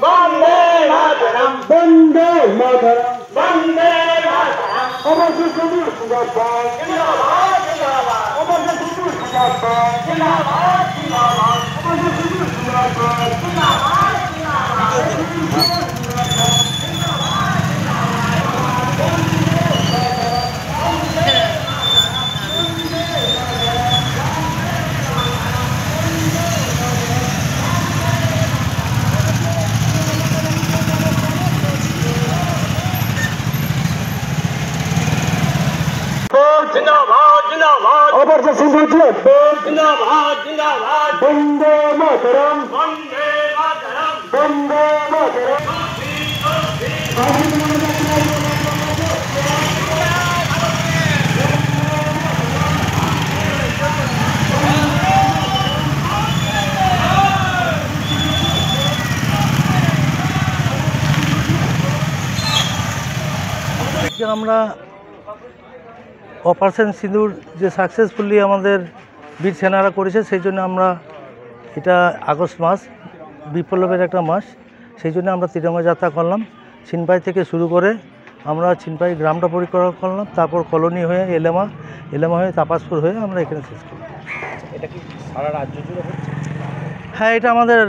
বন্দে মাতরম বন্দে মাতরম বন্দে মাতরম অবশ্যই সবুজ জিন্দাবাদ জিন্দাবাদ জিন্দাবাদ অবশ্যই সবুজ জিন্দাবাদ জিন্দাবাদ জিন্দাবাদ অবশ্যই সবুজ জিন্দাবাদ জিন্দাবাদ জিন্দাবাদ जिंदाबाद जिंदाबाद অবশ্যই সবুজ जिंदाबाद जिंदाबाद বন্দে মাতরম वंदे मातरम বন্দে মাতরম আমরা অপারেশন সিঁদুর যে সাকসেসফুলি আমাদের বীর সেনারা করেছে সেই জন্য আমরা এটা আগস্ট মাস বিপ্লবের একটা মাস সেই জন্য আমরা তিরঙ্গা যাত্রা করলাম। ছিনপাই থেকে শুরু করে আমরা ছিনপাই গ্রামটা পরিক্রমা করলাম, তারপর কলোনি হয়ে এলেমা হয়ে তাপাসপুর হয়ে আমরা এখানে শেষ করলাম। এটা কি সারা রাজ্য জুড়ে হচ্ছে? হ্যাঁ, এটা আমাদের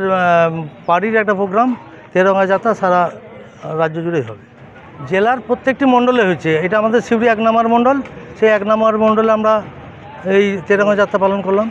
পার্টির একটা প্রোগ্রাম। তিরঙ্গা যাত্রা সারা রাজ্য জুড়েই হবে। জেলার প্রত্যেকটি মণ্ডলে হয়েছে। এটা আমাদের সিউড়ি 1 নম্বর মণ্ডল, সেই 1 নম্বর মণ্ডলে আমরা এই তিরঙ্গা যাত্রা পালন করলাম।